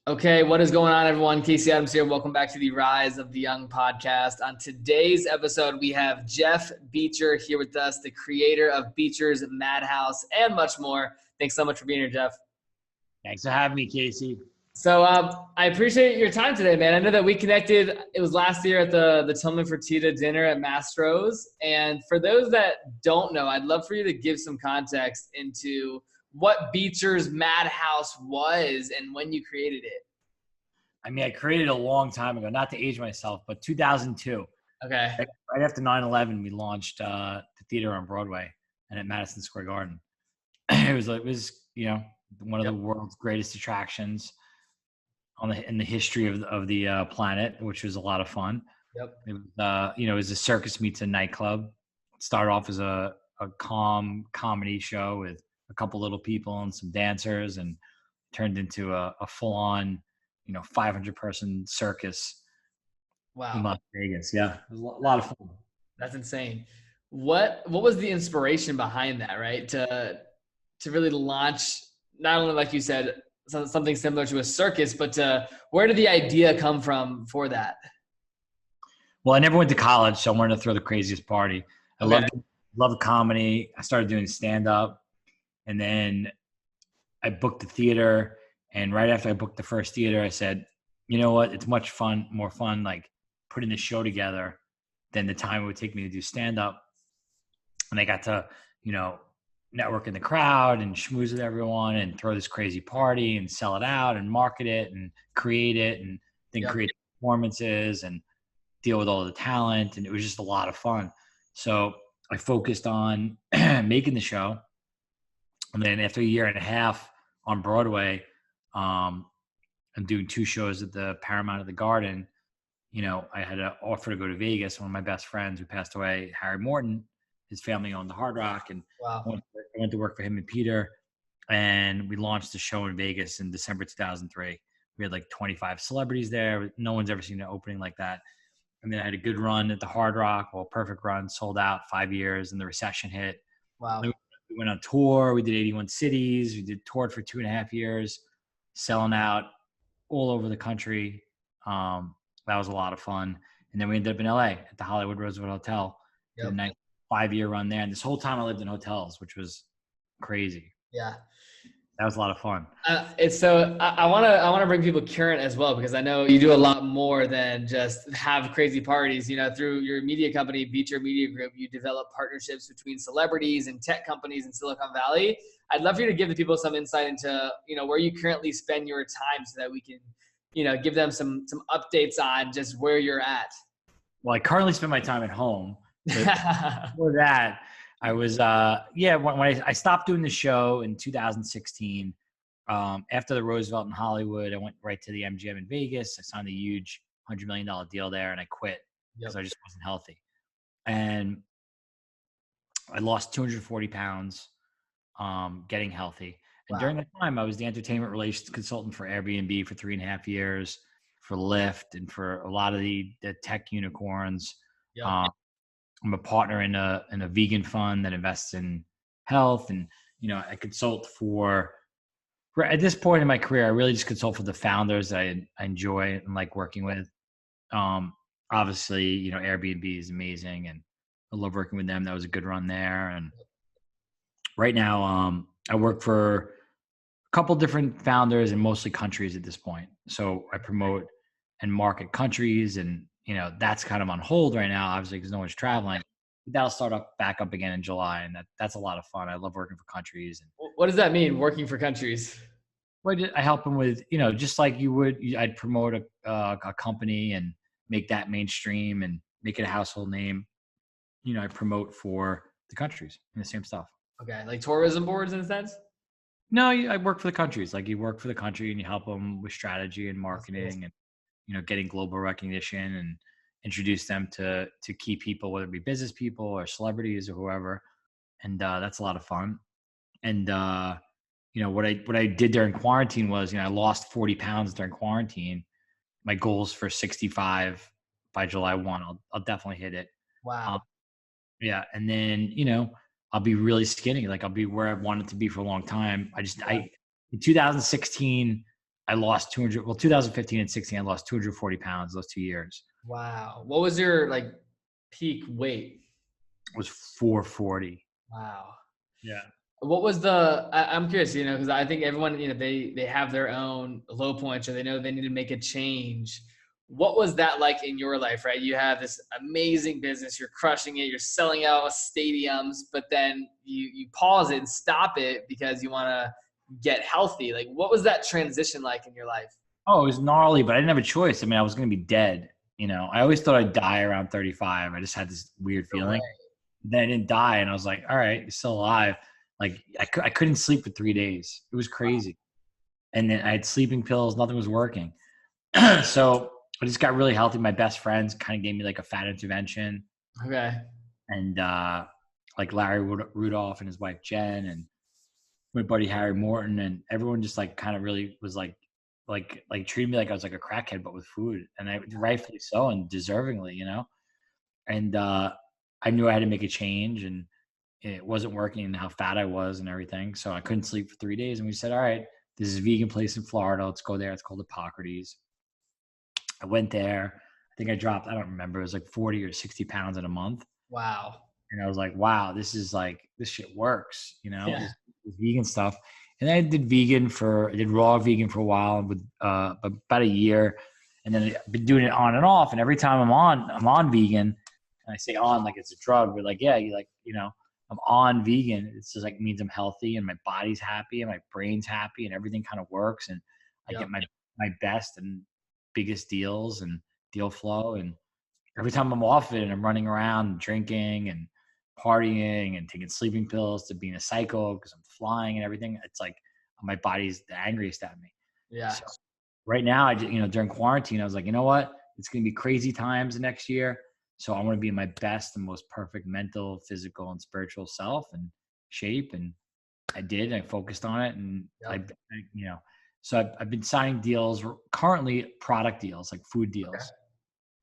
Okay, what is going on, everyone? Casey Adams here. Welcome back to the Rise of the Young podcast. On today's episode, we have Jeff Beecher here with us, the creator of Beecher's Madhouse and much more. Thanks so much for being here, Jeff. Thanks for having me, Casey. So I appreciate your time today, man. I know that we connected, it was last year at the Tillman Fertitta dinner at Mastro's. And for those that don't know, I'd love for you to give some context into what Beecher's Madhouse was and when you created it. I mean, I created it a long time ago, not to age myself, but 2002. Okay. Right after 9/11, we launched the theater on Broadway and at Madison Square Garden. It was one of the world's greatest attractions in the history of the planet, which was a lot of fun. Yep. It was it was a circus meets a nightclub. It started off as a calm comedy show with a couple little people and some dancers, and turned into a full-on 500-person circus. Wow. In Las Vegas. Yeah, it was a lot of fun. That's insane. What was the inspiration behind that, right? To really launch, not only, like you said, something similar to a circus, but where did the idea come from for that? Well, I never went to college, so I wanted to throw the craziest party. I loved comedy. I started doing stand-up, and then I booked the theater. And right after I booked the first theater, I said, you know what? It's much more fun, like putting the show together than the time it would take me to do stand-up. And I got to, network in the crowd and schmooze with everyone and throw this crazy party and sell it out and market it and create it and then create performances and deal with all the talent. And it was just a lot of fun. So I focused on making the show. And then after a year and a half on Broadway, I'm doing 2 shows at the Paramount at the Garden. I had an offer to go to Vegas. One of my best friends who passed away, Harry Morton, his family owned the Hard Rock, and wow. I went to work for him and Peter, and we launched the show in Vegas in December 2003. We had like 25 celebrities there. No one's ever seen an opening like that. And then I had a good run at the Hard Rock, perfect run, sold out 5 years, and the recession hit. Wow. We went on tour. We did 81 cities. We toured for 2.5 years, selling out all over the country. That was a lot of fun. And then we ended up in LA at the Hollywood Roosevelt Hotel. Did a nice 5-year run there. And this whole time I lived in hotels, which was crazy. Yeah. That was a lot of fun. I want to bring people current as well, because I know you do a lot more than just have crazy parties. Through your media company, Beecher Media Group, you develop partnerships between celebrities and tech companies in Silicon Valley. I'd love for you to give the people some insight into, where you currently spend your time so that we can, give them some updates on just where you're at. Well, I currently spend my time at home. Before that, I was, when I stopped doing the show in 2016, after the Roosevelt in Hollywood, I went right to the MGM in Vegas. I signed a huge $100 million deal there, and I quit because I just wasn't healthy. And I lost 240 pounds getting healthy. And during that time, I was the entertainment relations consultant for Airbnb for 3.5 years, for Lyft, and for a lot of the tech unicorns. I'm a partner in a vegan fund that invests in health, and I consult for at this point in my career, I really just consult for the founders that I enjoy and like working with. Obviously, Airbnb is amazing, and I love working with them. That was a good run there. And right now, I work for a couple different founders in mostly countries at this point. So I promote and market countries, and that's kind of on hold right now, obviously, because no one's traveling. That'll start back up again in July, and that's a lot of fun. I love working for countries. And what does that mean, working for countries? Well, I help them with, just like you would. I'd promote a company and make that mainstream and make it a household name. I promote for the countries and the same stuff. Okay, like tourism boards in a sense? No, I work for the countries. Like, you work for the country and you help them with strategy and marketing and getting global recognition, and introduce them to key people, whether it be business people or celebrities or whoever. And that's a lot of fun. And what I did during quarantine was, I lost 40 pounds during quarantine. My goal's for 65 by July 1. I'll definitely hit it. Wow. Yeah. And then, I'll be really skinny. Like, I'll be where I've wanted to be for a long time. In 2016, I lost 200, well, 2015 and 16, I lost 240 pounds those 2 years. Wow. What was your like peak weight? It was 440. Wow. Yeah. What was I'm curious, you know, because I think everyone, you know, they have their own low points or they know they need to make a change. What was that like in your life, right? You have this amazing business, you're crushing it, you're selling out stadiums, but then you pause it and stop it because you want to get healthy. Like, what was that transition like in your life? Oh, it was gnarly, but I didn't have a choice. I mean, I was going to be dead. You know, I always thought I'd die around 35. I just had this weird No feeling. way. Then I didn't die, and I was like, all right, you're still alive. Like, I couldn't sleep for 3 days. It was crazy. And then I had sleeping pills. Nothing was working. So I just got really healthy. My best friends kind of gave me like a fat intervention. Okay. And like Larry Rudolph and his wife Jen and my buddy Harry Morton, and everyone just like kind of really was like treated me like I was like a crackhead, but with food, and I rightfully so and deservingly, you know. And I knew I had to make a change, and it wasn't working, and how fat I was and everything. So I couldn't sleep for 3 days, and we said, all right, this is a vegan place in Florida. Let's go there. It's called Hippocrates. I went there. I think I dropped, I don't remember, it was like 40 or 60 pounds in a month. Wow. And I was like, wow, this shit works, you know, Yeah. this vegan stuff. And I did raw vegan for a while with about a year. And then I've been doing it on and off. And every time I'm on vegan, and I say on like it's a drug. We're like, yeah, I'm on vegan. It's just like, it means I'm healthy and my body's happy and my brain's happy and everything kind of works. And I Yep. get my best and biggest deals and deal flow. And every time I'm off it and I'm running around drinking and partying and taking sleeping pills to being a psycho because I'm flying and everything, it's like my body's the angriest at me. Yeah. So right now, during quarantine, I was like, you know what? It's going to be crazy times the next year. So I want to be in my best and most perfect mental, physical, and spiritual self and shape. And I did. I focused on it. And Yep. so I've been signing deals, currently product deals, like food deals. Okay.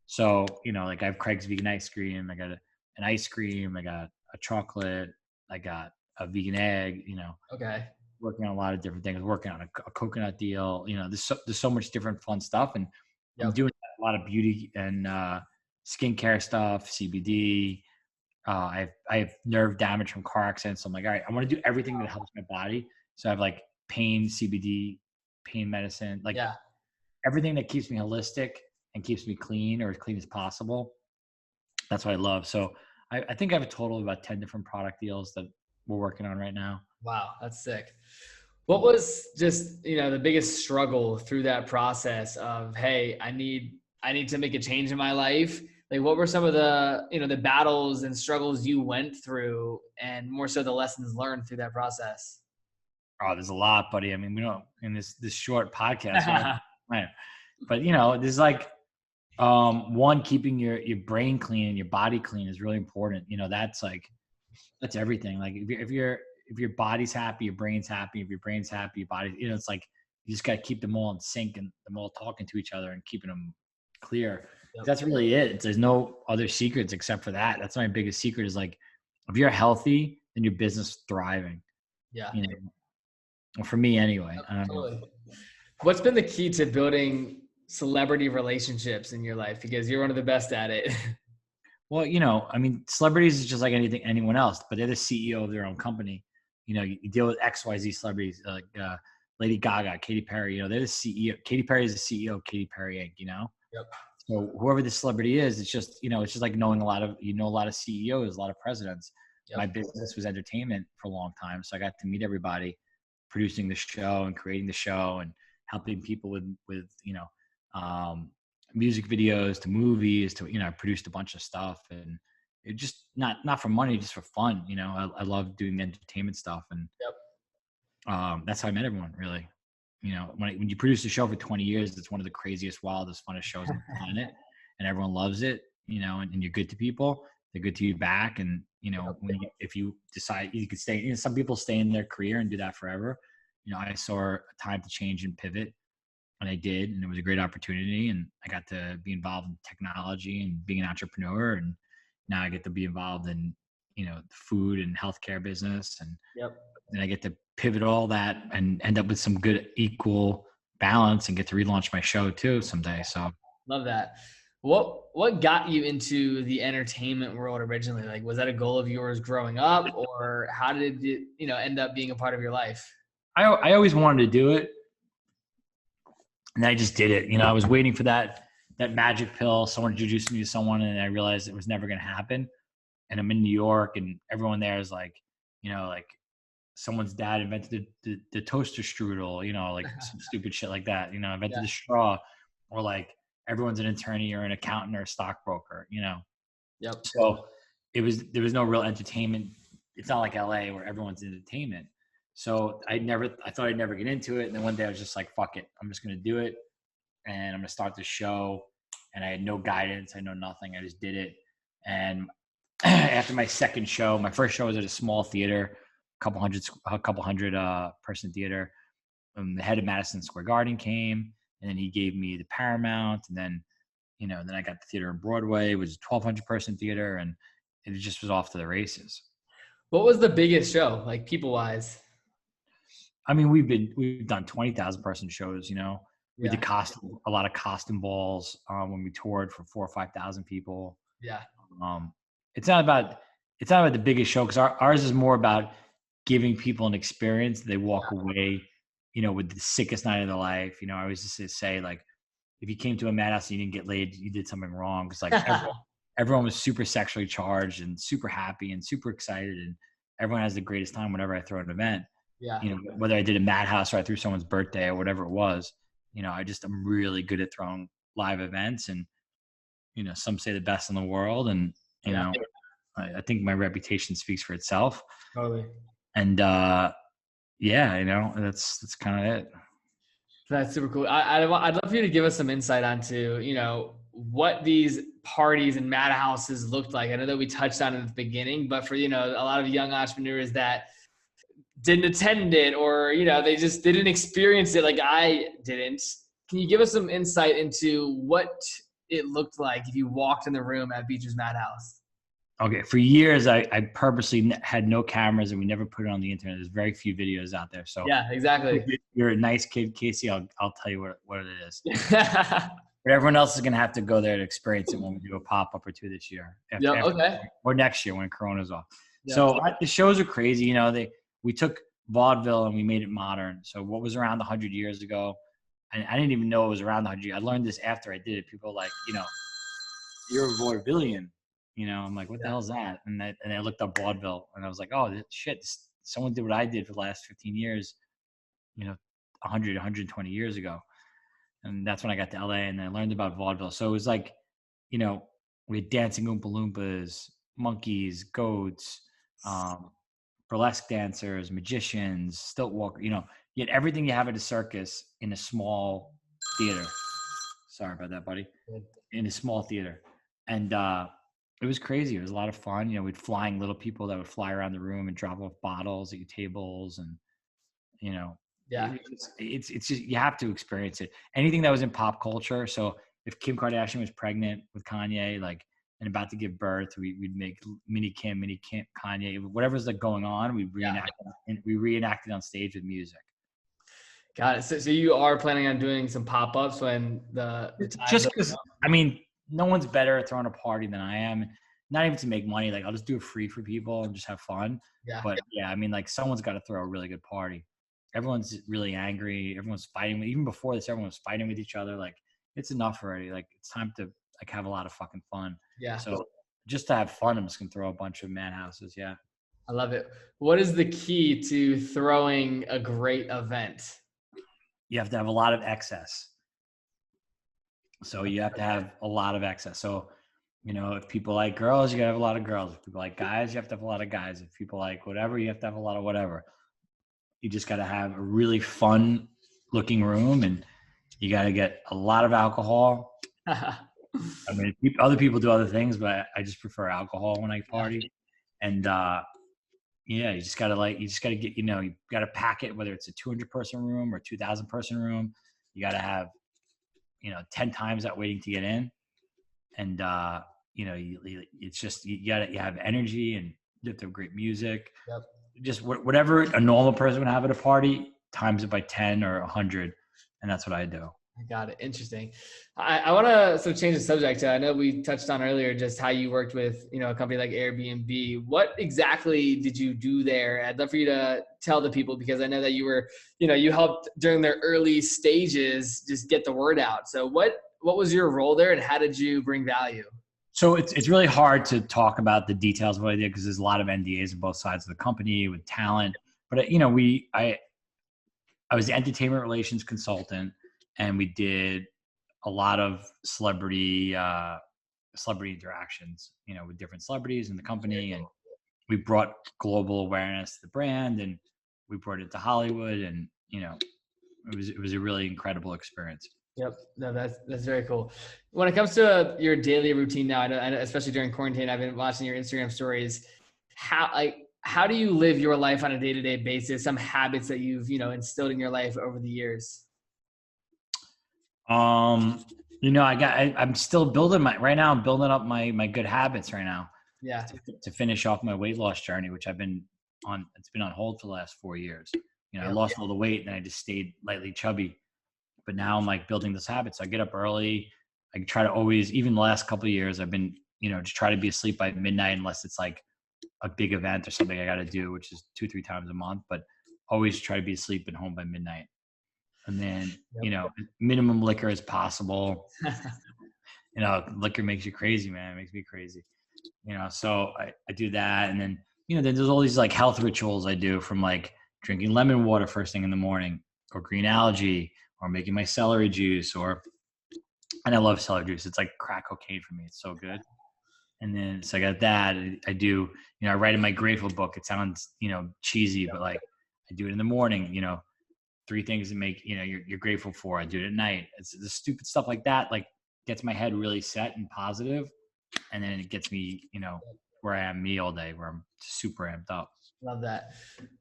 So, like I have Craig's vegan ice cream. I got an ice cream. I got a chocolate. I got a vegan egg, Okay. working on a lot of different things, working on a coconut deal. There's so much different fun stuff. And I'm Yep. doing a lot of beauty and skincare stuff, CBD. I have nerve damage from car accidents. So I'm like, all right, I want to do everything that helps my body. So I have like pain, CBD, pain medicine, like Yeah. everything that keeps me holistic and keeps me clean or as clean as possible. That's what I love. So I think I have a total of about 10 different product deals that we're working on right now. Wow. That's sick. What was just, the biggest struggle through that process of, hey, I need to make a change in my life? Like, what were some of the, the battles and struggles you went through, and more so the lessons learned through that process? Oh, there's a lot, buddy. I mean, we don't, in this short podcast, but there's like, one, keeping your brain clean and your body clean is really important. That's everything. Like if your body's happy, your brain's happy. If your brain's happy, your body, it's like, you just got to keep them all in sync and them all talking to each other and keeping them clear. Yep. That's really it. There's no other secrets except for that. That's my biggest secret is like, if you're healthy, then your business is thriving. Yeah. Well, for me anyway. Totally. What's been the key to building celebrity relationships in your life? Because you're one of the best at it. Well, I mean, celebrities is just like anyone else, but they're the CEO of their own company. You deal with XYZ celebrities like Lady Gaga, Katy Perry. They're the CEO. Katy Perry is the CEO of Katy Perry Inc. Yep. So whoever the celebrity is, it's just like knowing a lot of CEOs, a lot of presidents. Yep. My business was entertainment for a long time, so I got to meet everybody, producing the show and creating the show and helping people with music videos to movies to, I produced a bunch of stuff, and it just not for money, just for fun. I love doing entertainment stuff. And that's how I met everyone, really. When you produce a show for 20 years, it's one of the craziest, wildest, funnest shows on the planet, and everyone loves it, and you're good to people, they're good to you back. And, if you decide you could stay, some people stay in their career and do that forever. I saw a time to change and pivot, and I did, and it was a great opportunity. And I got to be involved in technology and being an entrepreneur. And now I get to be involved in, the food and healthcare business. And I get to pivot all that and end up with some good equal balance and get to relaunch my show too someday. So Love that. What got you into the entertainment world originally? Like, was that a goal of yours growing up, or how did it, end up being a part of your life? I always wanted to do it, and I just did it. I was waiting for that magic pill. Someone introduced me to someone, and I realized it was never going to happen. And I'm in New York, and everyone there is like, like someone's dad invented the toaster strudel, like some stupid shit like that. Invented the straw, or like everyone's an attorney or an accountant or a stockbroker. Yep. So there was no real entertainment. It's not like LA where everyone's in entertainment. So I thought I'd never get into it. And then one day I was just like, fuck it. I'm just going to do it. And I'm going to start the show. And I had no guidance. I know nothing. I just did it. And after my second show, my first show was at a small theater, a couple hundred person theater. The head of Madison Square Garden came, and then he gave me the Paramount. And then, then I got the theater in Broadway. It was a 1,200 person theater, and it just was off to the races. What was the biggest show, like people wise? I mean, we've done 20,000 person shows, We did a lot of costume balls when we toured for 4,000 or 5,000 people. Yeah. It's not about the biggest show, because ours is more about giving people an experience. They walk away, with the sickest night of their life. I always just say, like, if you came to a Madhouse and you didn't get laid, you did something wrong. Because like everyone was super sexually charged and super happy and super excited, and everyone has the greatest time whenever I throw an event. Yeah. Whether I did a Madhouse or I threw someone's birthday or whatever it was, I'm really good at throwing live events, and, some say the best in the world. And, I think my reputation speaks for itself. Totally. And, that's kind of it. That's super cool. I'd love for you to give us some insight onto, what these parties and Madhouses looked like. I know that we touched on it at the beginning, but for, a lot of young entrepreneurs that didn't attend it, or, they just didn't experience it like I didn't. Can you give us some insight into what it looked like if you walked in the room at Beecher's Madhouse? Okay. For years, I purposely had no cameras, and we never put it on the internet. There's very few videos out there. So yeah, exactly. If you're a nice kid, Casey, I'll tell you what it is. But everyone else is going to have to go there to experience it when we do a pop-up or two this year. Okay. Or next year when Corona's off. Yep. So the shows are crazy. We took vaudeville and we made it modern. So what was around 100 years ago, and I didn't even know it was around 100 years. I learned this after I did it. People were like, you're a vaudevillian. I'm like, what the hell is that? And I looked up vaudeville, and I was like, oh, shit, someone did what I did for the last 15 years, 100, 120 years ago. And that's when I got to LA, and I learned about vaudeville. So it was like, we had dancing Oompa Loompas, monkeys, goats, burlesque dancers, magicians, stilt walker, you had everything you have at a circus in a small theater. Sorry about that, buddy. In a small theater. And it was crazy. It was a lot of fun. We'd flying little people that would fly around the room and drop off bottles at your tables, and yeah, it's just, you have to experience it. Anything that was in pop culture. So if Kim Kardashian was pregnant with Kanye, and about to give birth, we'd make mini Kim, Kanye, whatever's going on, we reenacted on stage with music. Got it. So you are planning on doing some pop-ups when the just because, no one's better at throwing a party than I am. Not even to make money. Like, I'll just do it free for people and just have fun. Yeah. But yeah, someone's got to throw a really good party. Everyone's really angry. Everyone's fighting. Even before this, everyone was fighting with each other. Like, it's enough already. Like, it's time to have a lot of fucking fun. Yeah. So just to have fun, I'm just gonna throw a bunch of Madhouses. Yeah. I love it. What is the key to throwing a great event? You have to have a lot of excess. So you have to have a lot of excess. So, if people like girls, you gotta have a lot of girls. If people like guys, you have to have a lot of guys. If people like whatever, you have to have a lot of whatever. You just gotta have a really fun looking room, and you gotta get a lot of alcohol. Other people do other things, but I just prefer alcohol when I party. And you just gotta get, you gotta pack it, whether it's a 200 person room or 2,000 person room. You gotta have 10 times that waiting to get in. And, it's just, you have energy, and you have to have great music. Yep. Just whatever a normal person would have at a party, times it by 10 or 100. And that's what I do. I got it. Interesting. I want to sort of change the subject. I know we touched on earlier just how you worked with, a company like Airbnb. What exactly did you do there? I'd love for you to tell the people, because I know that you were, you helped during their early stages just get the word out. So what was your role there, and how did you bring value? So it's really hard to talk about the details of what I did, because there's a lot of NDAs on both sides of the company with talent. But I was the entertainment relations consultant, and we did a lot of celebrity interactions, with different celebrities in the company, and we brought global awareness to the brand, and we brought it to Hollywood, and it was a really incredible experience. Yep. No, that's very cool. When it comes to your daily routine now, I know, especially during quarantine, I've been watching your Instagram stories. How do you live your life on a day-to-day basis? Some habits that you've, instilled in your life over the years? I'm still building right now. I'm building up my good habits right now. Yeah. To finish off my weight loss journey, which it's been on hold for the last 4 years. I lost all the weight, and then I just stayed lightly chubby. But now I'm like building this habit. So I get up early. I try to always, even the last couple of years, I've been, just try to be asleep by midnight, unless it's like a big event or something I got to do, which is 2-3 times a month, but always try to be asleep and home by midnight. And then, minimum liquor as possible. Liquor makes you crazy, man. It makes me crazy. So I do that. And then, then there's all these like health rituals I do, from like drinking lemon water first thing in the morning, or green algae, or making my celery juice, and I love celery juice. It's like crack cocaine for me. It's so good. And then, so I got that. I do, I write in my grateful book. It sounds, cheesy, but like I do it in the morning, 3 things to make, you're grateful for. I do it at night. It's the stupid stuff like that, like gets my head really set and positive. And then it gets me, where I am me all day, where I'm super amped up. Love that.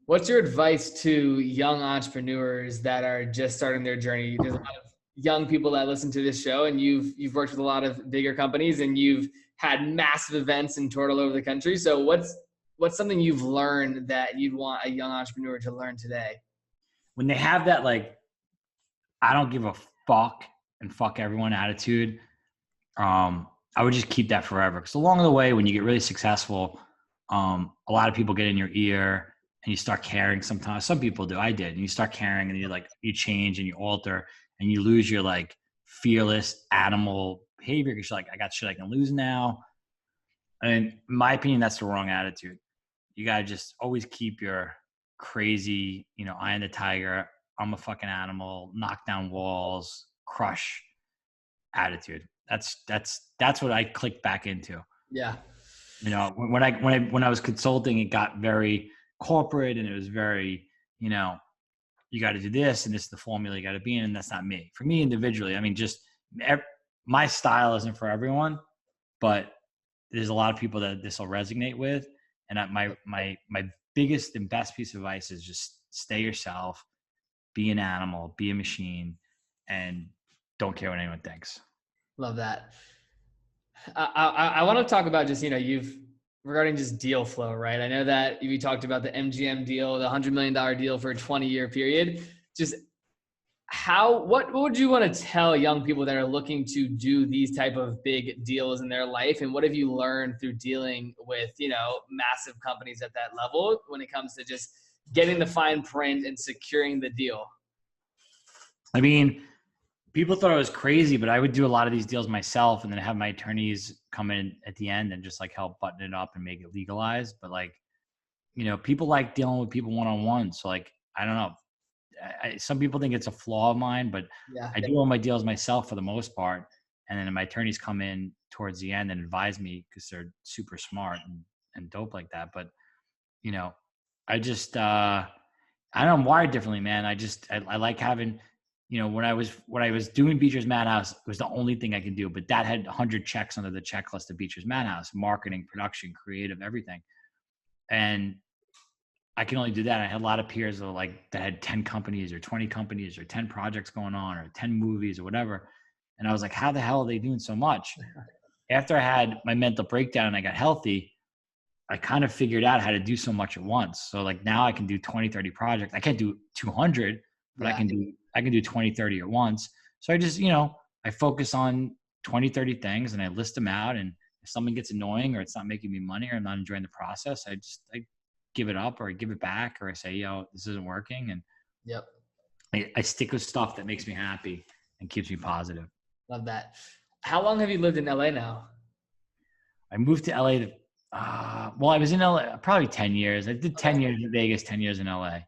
What's your advice to young entrepreneurs that are just starting their journey? There's a lot of young people that listen to this show, and you've worked with a lot of bigger companies, and you've had massive events and toured all over the country. So what's something you've learned that you'd want a young entrepreneur to learn today? When they have that, like, I don't give a fuck and fuck everyone attitude, I would just keep that forever. Because along the way, when you get really successful, a lot of people get in your ear and you start caring sometimes. Some people do. I did. And you start caring, and you change and you alter, and you lose your like fearless animal behavior, because you're like, I got shit I can lose now. And in my opinion, that's the wrong attitude. You got to just always keep your crazy, eye on the tiger, I'm a fucking animal, knock down walls, crush attitude. That's what I clicked back into. Yeah. When I was consulting, it got very corporate, and it was very, you got to do this, and this is the formula you got to be in, and that's not me. For me individually, I mean, my style isn't for everyone, but there's a lot of people that this will resonate with. And my biggest and best piece of advice is just stay yourself, be an animal, be a machine, and don't care what anyone thinks. Love that. I want to talk about just, regarding just deal flow, right? I know that you talked about the MGM deal, the $100 million deal for a 20-year period. Just what would you want to tell young people that are looking to do these type of big deals in their life? And what have you learned through dealing with, massive companies at that level when it comes to just getting the fine print and securing the deal? I mean, people thought I was crazy, but I would do a lot of these deals myself, and then have my attorneys come in at the end and just like help button it up and make it legalized. But like, people like dealing with people one-on-one. So like, I don't know. Some people think it's a flaw of mine, but yeah, I do all my deals myself for the most part. And then my attorneys come in towards the end and advise me, because they're super smart and dope like that. But, I just, I don't know, I'm wired differently, man. I like having, when I was doing Beecher's Madhouse, it was the only thing I could do, but that had 100 checks under the checklist of Beecher's Madhouse: marketing, production, creative, everything. And I can only do that. I had a lot of peers that had 10 companies or 20 companies or 10 projects going on or 10 movies or whatever. And I was like, how the hell are they doing so much? After I had my mental breakdown and I got healthy, I kind of figured out how to do so much at once. So like now I can do 20, 30 projects. I can't do 200, but I can do I can do 20, 30 at once. So I just, I focus on 20, 30 things and I list them out. And if something gets annoying or it's not making me money or I'm not enjoying the process, I give it up or I give it back or I say, this isn't working. And Yep. I stick with stuff that makes me happy and keeps me positive. Love that. How long have you lived in LA now? I moved to LA I was in LA probably 10 years. I did 10 years in Vegas, 10 years in LA.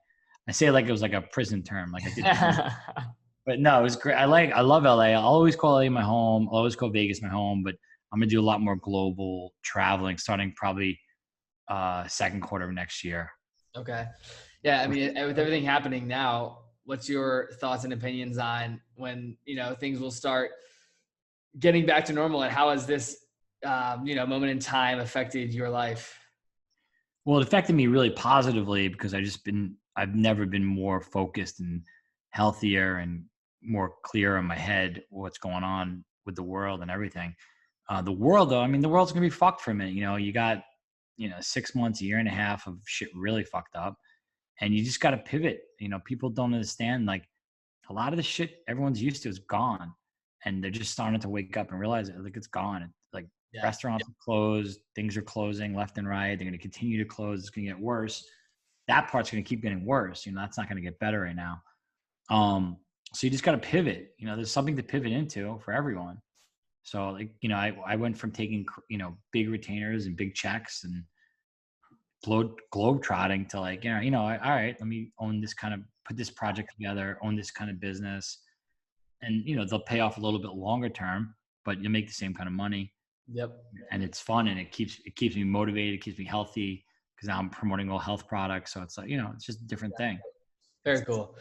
I say it like it was like a prison term. Like I did 10 But no, it was great. I love LA. I'll always call LA my home. I'll always call Vegas my home, but I'm going to do a lot more global traveling starting probably second quarter of next year. Okay. Yeah. I mean, with everything happening now, what's your thoughts and opinions on when, things will start getting back to normal, and how has this, moment in time affected your life? Well, it affected me really positively because I've never been more focused and healthier and more clear in my head what's going on with the world and everything. The world though, I mean, the world's going to be fucked for a minute. You got, 6 months, a year and a half of shit really fucked up and you just got to pivot. People don't understand, like a lot of the shit everyone's used to is gone and they're just starting to wake up and realize it. Like it's gone. Like restaurants are closed, things are closing left and right. They're going to continue to close. It's going to get worse. That part's going to keep getting worse. That's not going to get better right now. So you just got to pivot. There's something to pivot into for everyone. So like, I went from taking, big retainers and big checks and globe trotting to like, all right, let me own this put this project together, own this kind of business. And, they'll pay off a little bit longer term, but you'll make the same kind of money. Yep. And it's fun and it keeps me motivated. It keeps me healthy because now I'm promoting all health products. So it's like, it's just a different thing. Very cool.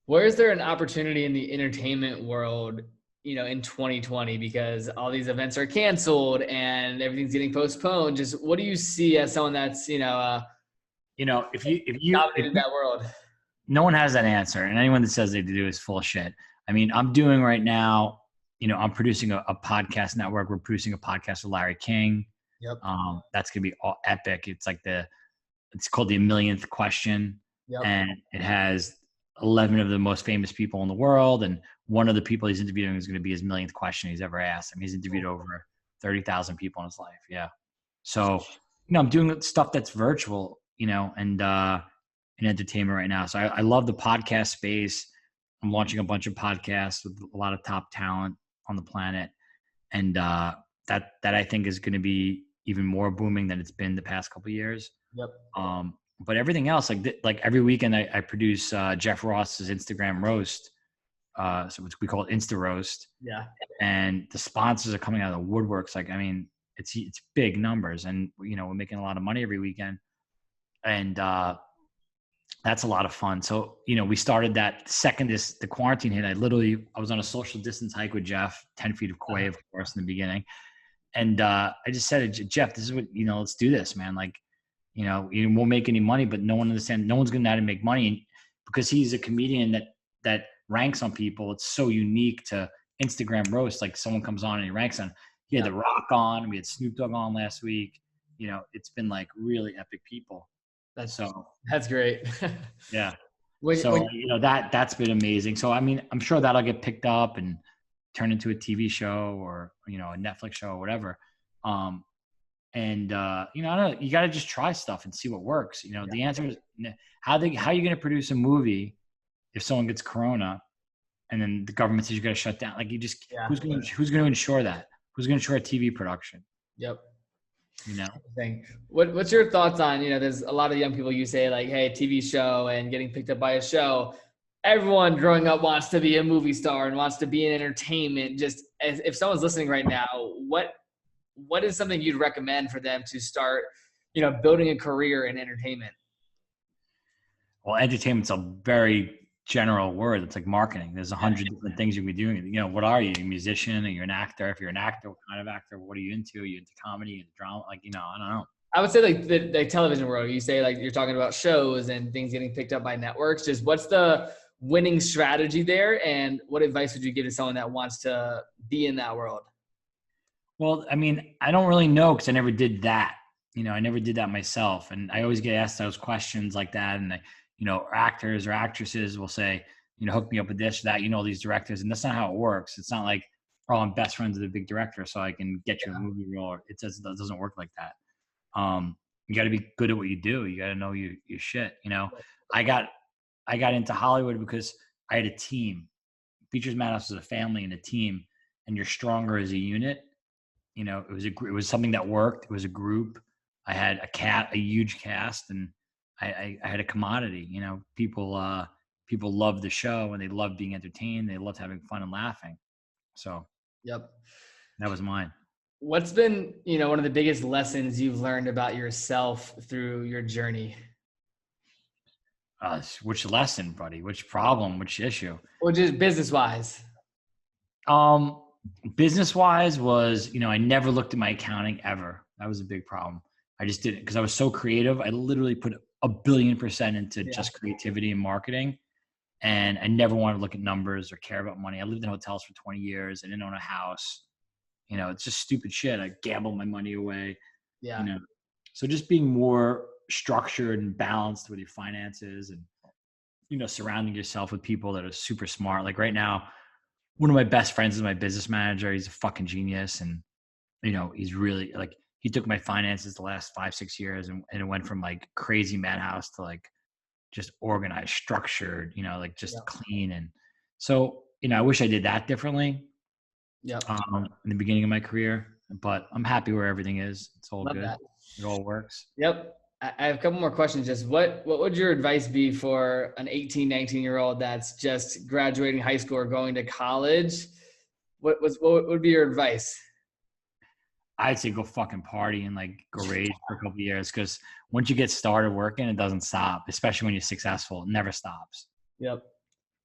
Where is there an opportunity in the entertainment world, in 2020, because all these events are canceled and everything's getting postponed? Just what do you see as someone that's, if you dominated that world? No one has that answer. And anyone that says they do is full of shit. I mean, I'm doing right now, I'm producing a podcast network. We're producing a podcast with Larry King. Yep. That's going to be all epic. It's like it's called The Millionth Question. Yep. And it has 11 of the most famous people in the world. And one of the people he's interviewing is going to be his millionth question he's ever asked. I mean, he's interviewed over 30,000 people in his life. Yeah. So, I'm doing stuff that's virtual, and in entertainment right now. So I love the podcast space. I'm launching a bunch of podcasts with a lot of top talent on the planet. And that I think is going to be even more booming than it's been the past couple of years. Yep. But everything else, like every weekend I produce Jeff Ross's Instagram roast. So we call it Insta Roast. Yeah. And the sponsors are coming out of the woodworks. Like, I mean, it's big numbers and, we're making a lot of money every weekend. And that's a lot of fun. So, we started that second the quarantine hit. I was on a social distance hike with Jeff, 10 feet of quay, of course, in the beginning. And I just said, Jeff, this is what, let's do this, man. Like, you won't make any money, but no one understands. No one's going to know how to make money because he's a comedian that ranks on people. It's so unique to Instagram roast. Like someone comes on and he ranks on. He had The Rock on. We had Snoop Dogg on last week. It's been like really epic people. That's great. Yeah. That's been amazing. So, I mean, I'm sure that'll get picked up and turned into a TV show or, a Netflix show or whatever. I don't know, you got to just try stuff and see what works. The answer is how are you going to produce a movie if someone gets Corona and then the government says you got to shut down? Like who's going to ensure that? Who's going to ensure a TV production? Yep. Thing. What's your thoughts on, there's a lot of young people, you say like, hey, TV show and getting picked up by a show. Everyone growing up wants to be a movie star and wants to be in entertainment. Just if someone's listening right now, what is something you'd recommend for them to start, building a career in entertainment? Well, entertainment's a very general word. It's like marketing. There's 100 different things you can be doing. What are you? A musician? Are you an actor? If you're an actor, what kind of actor? What are you into? Are you into comedy and drama? Like, I don't know. I would say like the television world. You say like you're talking about shows and things getting picked up by networks. Just what's the winning strategy there? And what advice would you give to someone that wants to be in that world? Well, I mean, I don't really know because I never did that. I never did that myself. And I always get asked those questions like that. And actors or actresses will say, hook me up with this, that, these directors. And that's not how it works. It's not like, oh, I'm best friends with a big director, so I can get you a movie role. It doesn't work like that. You got to be good at what you do. You got to know your shit. I got into Hollywood because I had a team. Features Madhouse was a family and a team, and you're stronger as a unit. It was something that worked. It was a group. I had a huge cast, and I had a commodity. People loved the show, and they loved being entertained. They loved having fun and laughing. So, yep, that was mine. What's been, one of the biggest lessons you've learned about yourself through your journey? Which lesson, buddy? Which problem? Which issue? Well, just business-wise. Business-wise was, I never looked at my accounting ever. That was a big problem. I just didn't, because I was so creative. I literally put 1,000,000,000% into just creativity and marketing. And I never wanted to look at numbers or care about money. I lived in hotels for 20 years. I didn't own a house. It's just stupid shit. I gambled my money away. Yeah. So just being more structured and balanced with your finances and, surrounding yourself with people that are super smart. Like right now, one of my best friends is my business manager. He's a fucking genius. And, he's really like, he took my finances the last 5-6 years and it went from like crazy Madhouse to like just organized, structured, just clean. And so, I wish I did that differently. Yeah. In the beginning of my career, but I'm happy where everything is. It's all good. It all works. Yep. I have a couple more questions. Just what would your advice be for an 18, 19-year-old that's just graduating high school or going to college? What would be your advice? I'd say go fucking party and like go rage for a couple of years, because once you get started working, it doesn't stop, especially when you're successful. It never stops. Yep.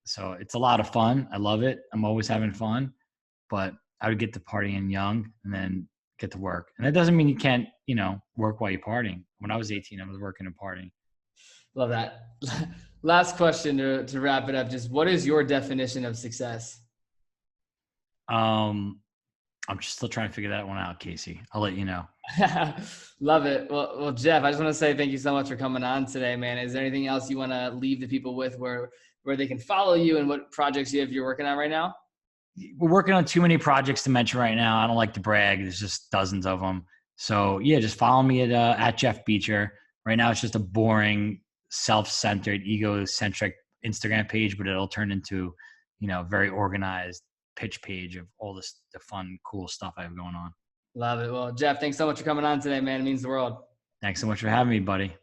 So it's a lot of fun. I love it. I'm always having fun, but I would get to partying young and then get to work. And that doesn't mean you can't, work while you're partying. When I was 18, I was working and partying. Love that. Last question to wrap it up. Just what is your definition of success? I'm just still trying to figure that one out, Casey. I'll let you know. Love it. Well, Jeff, I just want to say thank you so much for coming on today, man. Is there anything else you want to leave the people with where they can follow you and what projects you're working on right now? We're working on too many projects to mention right now. I don't like to brag. There's just dozens of them. So yeah, just follow me at Jeff Beecher. Right now, it's just a boring, self-centered, egocentric Instagram page, but it'll turn into, very organized pitch page of all the fun, cool stuff I have going on. Love it. Well, Jeff, thanks so much for coming on today, man. It means the world. Thanks so much for having me, buddy.